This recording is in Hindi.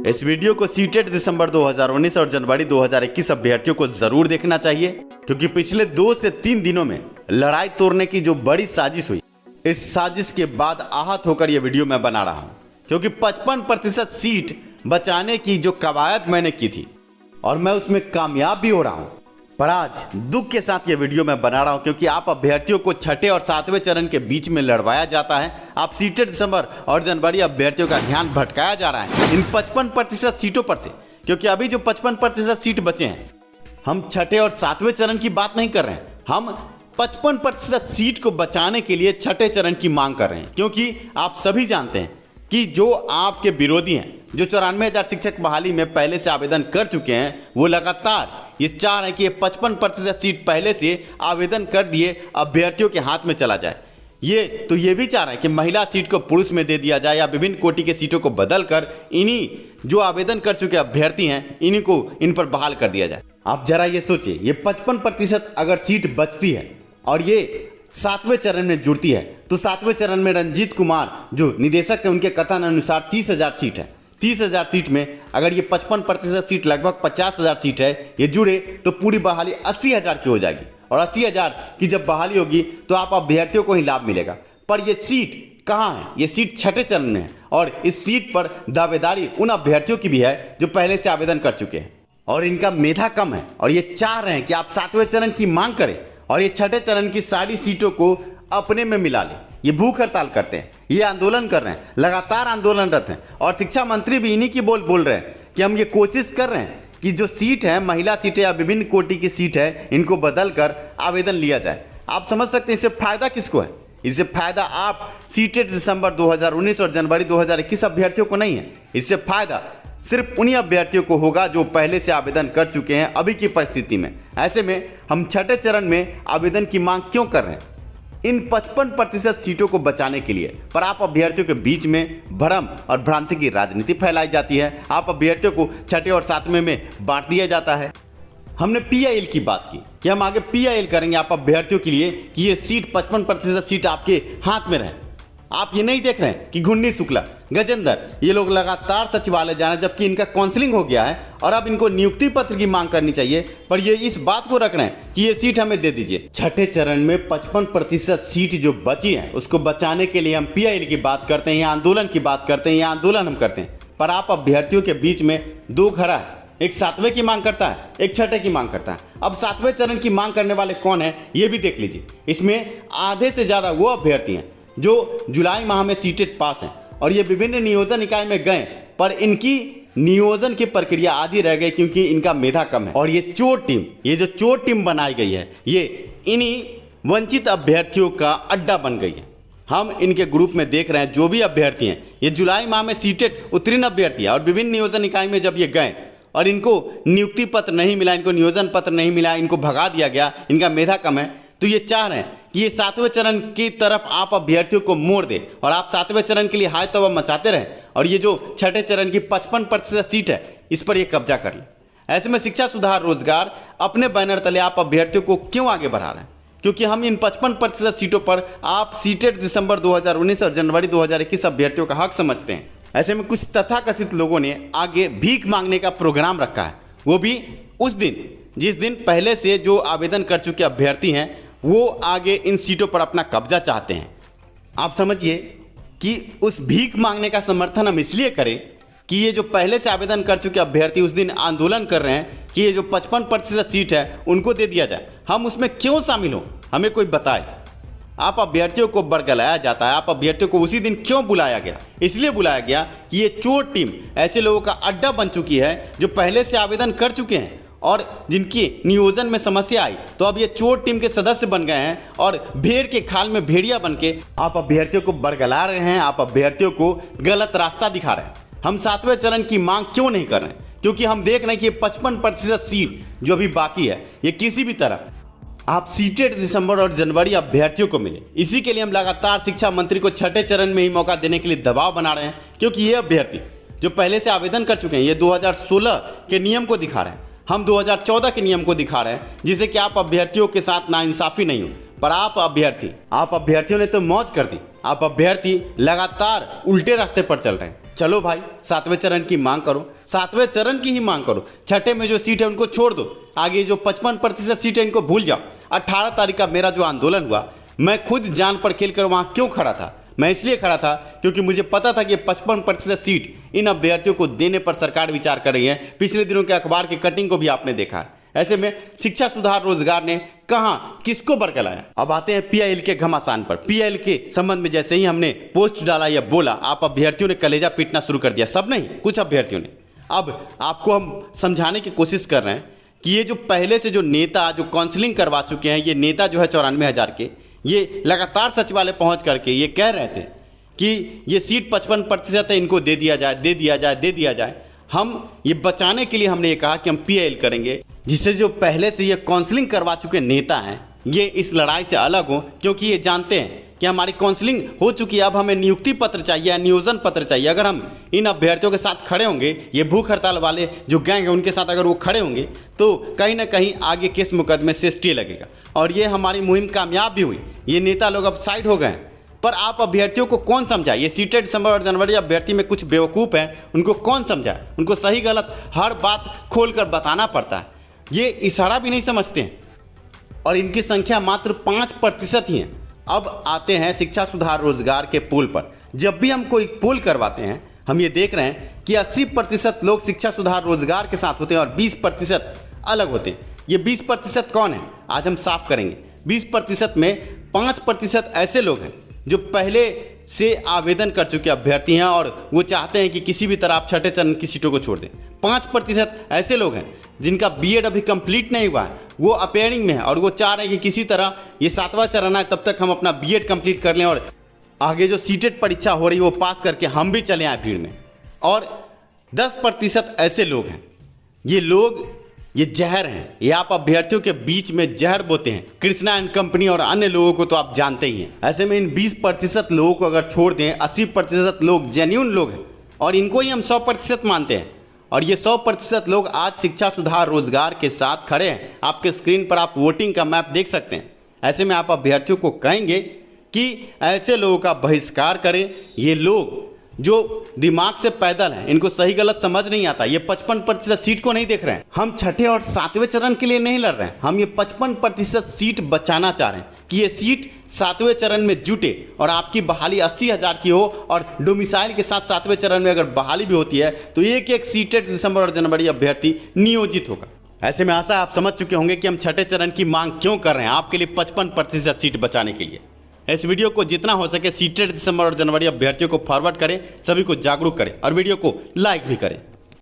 इस वीडियो को सीटेट दिसंबर 2019 और जनवरी 2021 अभ्यर्थियों को जरूर देखना चाहिए, क्योंकि पिछले 2 से 3 दिनों में लड़ाई तोड़ने की जो बड़ी साजिश हुई, इस साजिश के बाद आहत होकर यह वीडियो मैं बना रहा हूं, क्योंकि 55% सीट बचाने की जो कवायद मैंने की थी और मैं उसमें कामयाब भी हो रहा हूं। पर आज दुख के साथ ये वीडियो मैं बना रहा हूं, क्योंकि आप अभ्यर्थियों को छठे और 7वें चरण के बीच में लड़वाया जाता है। आप सीटेट दिसंबर और जनवरी अभ्यर्थियों का ध्यान भटकाया जा रहा है इन 55% सीटों पर से, क्योंकि अभी जो 55% सीट बचे हैं, हम छठे और 7वें चरण की बात नहीं कर रहे हैं, हम 55% सीट को बचाने के लिए छठे चरण की मांग कर रहे हैं। क्योंकि आप सभी जानते हैं कि जो आपके विरोधी हैं, जो 94,000 शिक्षक बहाली में पहले से आवेदन कर चुके हैं, वो लगातार ये चाह रहे हैं कि ये 55% सीट पहले से आवेदन कर दिए अभ्यर्थियों के हाथ में चला जाए। ये भी चाह रहे हैं कि महिला सीट को पुरुष में दे दिया जाए या विभिन्न कोटि के सीटों को बदलकर इन्हीं जो आवेदन कर चुके अभ्यर्थी हैं, इन्हीं को इन पर बहाल कर दिया जाए। आप जरा ये सोचिए, ये 55% अगर सीट बचती है और ये 7वें चरण में जुड़ती है, तो 7वें चरण में रंजीत कुमार जो निदेशक है, उनके कथन अनुसार 30,000 सीट है। 30,000 सीट में अगर ये 55% सीट, लगभग 50,000 सीट है, ये जुड़े तो पूरी बहाली 80,000 की हो जाएगी। और 80,000 की जब बहाली होगी तो आप अभ्यर्थियों को ही लाभ मिलेगा। पर ये सीट कहाँ है? ये सीट छठे चरण में है और इस सीट पर दावेदारी उन अभ्यर्थियों की भी है जो पहले से आवेदन कर चुके हैं और इनका मेधा कम है और ये चाह रहे हैं कि आप 7वें चरण की मांग करें और ये छठे चरण की सारी सीटों को अपने में मिला लें। ये भूख हड़ताल करते हैं, ये आंदोलन कर रहे हैं, लगातार आंदोलनरत हैं और शिक्षा मंत्री भी इन्हीं की बोल रहे हैं कि हम ये कोशिश कर रहे हैं कि जो सीट है, महिला सीटें या विभिन्न कोटि की सीट है, इनको बदल कर आवेदन लिया जाए। आप समझ सकते हैं इससे फायदा किसको है? इससे फायदा आप सीटेट दिसंबर 2019 और जनवरी 2021 अभ्यर्थियों को नहीं है। इससे फायदा सिर्फ उन्हीं अभ्यर्थियों को होगा जो पहले से आवेदन कर चुके हैं अभी की परिस्थिति में। ऐसे में हम छठे चरण में आवेदन की मांग क्यों कर रहे हैं? इन 55% सीटों को बचाने के लिए। पर आप अभ्यर्थियों के बीच में भ्रम और भ्रांति की राजनीति फैलाई जाती है। आप अभ्यर्थियों को छठे और 7वें में बांट दिया जाता है। हमने PIL की बात की कि हम आगे PIL करेंगे आप अभ्यर्थियों के लिए कि ये सीट 55% सीट आपके हाथ में रहे। आप ये नहीं देख रहे हैं कि घुन्नी शुक्ला, गजेंद्र, ये लोग लगातार सचिवालय जा रहे हैं, जबकि इनका काउंसलिंग हो गया है और अब इनको नियुक्ति पत्र की मांग करनी चाहिए। पर ये इस बात को रख रहे हैं कि ये सीट हमें दे दीजिए। छठे चरण में 55% सीट जो बची है, उसको बचाने के लिए हम PIL की बात करते हैं, यहाँ आंदोलन की बात करते हैं, यहाँ आंदोलन हम करते हैं। पर आप अभ्यर्थियों के बीच में दो खड़ा है, एक 7वें की मांग करता है, एक छठे की मांग करता है। अब 7वें चरण की मांग करने वाले कौन है, ये भी देख लीजिए। इसमें आधे से ज़्यादा वो अभ्यर्थी हैं जो जुलाई माह में सीटेट पास हैं और ये विभिन्न नियोजन इकाई में गए, पर इनकी नियोजन की प्रक्रिया आधी रह गई क्योंकि इनका मेधा कम है। और ये जो चोर टीम बनाई गई है, ये इन्हीं वंचित अभ्यर्थियों का अड्डा बन गई है। हम इनके ग्रुप में देख रहे हैं जो भी अभ्यर्थी हैं, ये जुलाई माह में सीटेट उत्तीर्ण अभ्यर्थी है और विभिन्न नियोजन इकाई में जब ये गए और इनको नियुक्ति पत्र नहीं मिला, इनको नियोजन पत्र नहीं मिला, इनको भगा दिया गया, इनका मेधा कम है, तो ये चाह रहे हैं कि ये 7वें चरण की तरफ आप अभ्यर्थियों को मोड़ दे और आप 7वें चरण के लिए हाय तौबा मचाते रहें और ये जो छठे चरण की 55% सीट है, इस पर ये कब्जा कर ले। ऐसे में शिक्षा, सुधार, रोजगार अपने बैनर तले आप अभ्यर्थियों को क्यों आगे बढ़ा रहे हैं? क्योंकि हम इन 55% सीटों पर आप सीटेट दिसंबर 2019 और जनवरी 2021 अभ्यर्थियों का हक समझते हैं। ऐसे में कुछ तथाकथित लोगों ने आगे भीख मांगने का प्रोग्राम रखा है, वो भी उस दिन जिस दिन पहले से जो आवेदन कर चुके अभ्यर्थी हैं, वो आगे इन सीटों पर अपना कब्जा चाहते हैं। आप समझिए कि उस भीख मांगने का समर्थन हम इसलिए करें कि ये जो पहले से आवेदन कर चुके अभ्यर्थी उस दिन आंदोलन कर रहे हैं कि ये जो 55% सीट है उनको दे दिया जाए। हम उसमें क्यों शामिल हों, हमें कोई बताए। आप अभ्यर्थियों को बरगलाया जाता है, आप अभ्यर्थियों को उसी दिन क्यों बुलाया गया? इसलिए बुलाया गया कि ये चोर टीम ऐसे लोगों का अड्डा बन चुकी है जो पहले से आवेदन कर चुके हैं और जिनकी नियोजन में समस्या आई, तो अब ये चोर टीम के सदस्य बन गए हैं और भेड़ के खाल में भेड़िया बन के आप अभ्यर्थियों को बरगला रहे हैं, आप अभ्यर्थियों को गलत रास्ता दिखा रहे हैं। हम 7वें चरण की मांग क्यों नहीं कर रहे हैं? क्योंकि हम देख रहे हैं कि 55% सीट जो अभी बाकी है, ये किसी भी तरह आप सीटेट दिसंबर और जनवरी अभ्यर्थियों को मिले। इसी के लिए हम लगातार शिक्षा मंत्री को छठे चरण में ही मौका देने के लिए दबाव बना रहे हैं, क्योंकि ये अभ्यर्थी जो पहले से आवेदन कर चुके हैं, ये 2016 के नियम को दिखा रहे हैं, हम 2014 के नियम को दिखा रहे हैं, जिससे कि आप अभ्यर्थियों के साथ नाइंसाफी नहीं हो। पर आप अभ्यर्थियों ने तो मौज कर दी। आप अभ्यर्थी लगातार उल्टे रास्ते पर चल रहे हैं। चलो भाई, 7वें चरण की मांग करो, 7वें चरण की ही मांग करो। छठे में जो सीट है उनको छोड़ दो, आगे जो 55% सीट है इनको भूल जाओ। 18 तारीख का मेरा जो आंदोलन हुआ, मैं खुद जान पर खेल कर वहाँ क्यों खड़ा था? मैं इसलिए खड़ा था क्योंकि मुझे पता था कि 55% सीट इन अभ्यर्थियों को देने पर सरकार विचार कर रही है। पिछले दिनों के अखबार की कटिंग को भी आपने देखा है। ऐसे में शिक्षा सुधार रोजगार ने कहाँ किसको बरकलाया? अब आते हैं PIL के घमासान पर। PIL के संबंध में जैसे ही हमने पोस्ट डाला या बोला, आप अभ्यर्थियों ने कलेजा पीटना शुरू कर दिया। सब नहीं, कुछ अभ्यर्थियों ने। अब आपको हम समझाने की कोशिश कर रहे हैं कि ये जो पहले से जो नेता जो काउंसलिंग करवा चुके हैं, ये नेता जो है 94,000 के, ये लगातार सचिवालय पहुंच करके ये कह रहे थे कि ये सीट 55% है, इनको दे दिया जाए, दे दिया जाए, दे दिया जाए। हम ये बचाने के लिए हमने ये कहा कि हम PIL करेंगे, जिससे जो पहले से ये काउंसलिंग करवा चुके नेता हैं ये इस लड़ाई से अलग हो, क्योंकि ये जानते हैं कि हमारी काउंसलिंग हो चुकी है, अब हमें नियुक्ति पत्र चाहिए, नियोजन पत्र चाहिए। अगर हम इन अभ्यर्थियों के साथ खड़े होंगे, ये भूख हड़ताल वाले जो गैंग है उनके साथ अगर वो खड़े होंगे, तो कहीं ना कहीं आगे केस मुकदमे से स्टे लगेगा। और ये हमारी मुहिम कामयाब भी हुई। ये नेता लोग अब साइड हो गए हैं। पर आप अभ्यर्थियों को कौन समझाए? ये सीटें दिसंबर और जनवरी अभ्यर्थी में कुछ बेवकूफ़ हैं, उनको कौन समझाए? उनको सही गलत हर बात खोल कर बताना पड़ता है। ये इशारा भी नहीं समझते हैं और इनकी संख्या मात्र 5% ही है। अब आते हैं शिक्षा सुधार रोजगार के पोल पर। जब भी हम कोई पोल करवाते हैं, हम ये देख रहे हैं कि 80% लोग शिक्षा सुधार रोजगार के साथ होते हैं और 20% अलग होते हैं। ये 20% कौन है? आज हम साफ करेंगे। 20% में 5% ऐसे लोग हैं जो पहले से आवेदन कर चुके अभ्यर्थी हैं और वो चाहते हैं कि किसी भी तरह आप छठे चरण की सीटों को छोड़ दें। 5% ऐसे लोग हैं जिनका BEd अभी कंप्लीट नहीं हुआ है, वो अपेयरिंग में है और वो चाह रहे हैं कि किसी तरह ये 7वां चरण है तब तक हम अपना BEd कंप्लीट कर लें और आगे जो सीटेट परीक्षा हो रही है वो पास करके हम भी चले आए भीड़ में। और 10% ऐसे लोग हैं, ये लोग ये जहर हैं, ये आप अभ्यर्थियों के बीच में जहर बोते हैं। कृष्णा एंड कंपनी और अन्य लोगों को तो आप जानते ही हैं। ऐसे में इन 20% लोगों को अगर छोड़ दें, 80% लोग जेन्युइन लोग हैं और इनको ही हम 100% मानते हैं। और ये 100% लोग आज शिक्षा सुधार रोजगार के साथ खड़े हैं। आपके स्क्रीन पर आप वोटिंग का मैप देख सकते हैं। ऐसे में आप अभ्यर्थियों को कहेंगे कि ऐसे लोगों का बहिष्कार करें। ये लोग जो दिमाग से पैदल हैं, इनको सही गलत समझ नहीं आता। ये 55% सीट को नहीं देख रहे हैं। हम छठे और 7वें चरण के लिए नहीं लड़ रहे हैं, हम ये 55% सीट बचाना चाह रहे हैं कि ये सीट 7वें चरण में जुटे और आपकी बहाली 80,000 की हो। और डोमिसाइल के साथ 7वें चरण में अगर बहाली भी होती है तो एक सीटेट दिसंबर और जनवरी अभ्यर्थी नियोजित होगा। ऐसे में आशा आप समझ चुके होंगे कि हम छठे चरण की मांग क्यों कर रहे हैं, आपके लिए 55% सीट बचाने के लिए। इस वीडियो को जितना हो सके सीटेट दिसंबर और जनवरी अभ्यर्थियों को फॉरवर्ड करें, सभी को जागरूक करें और वीडियो को लाइक भी करें।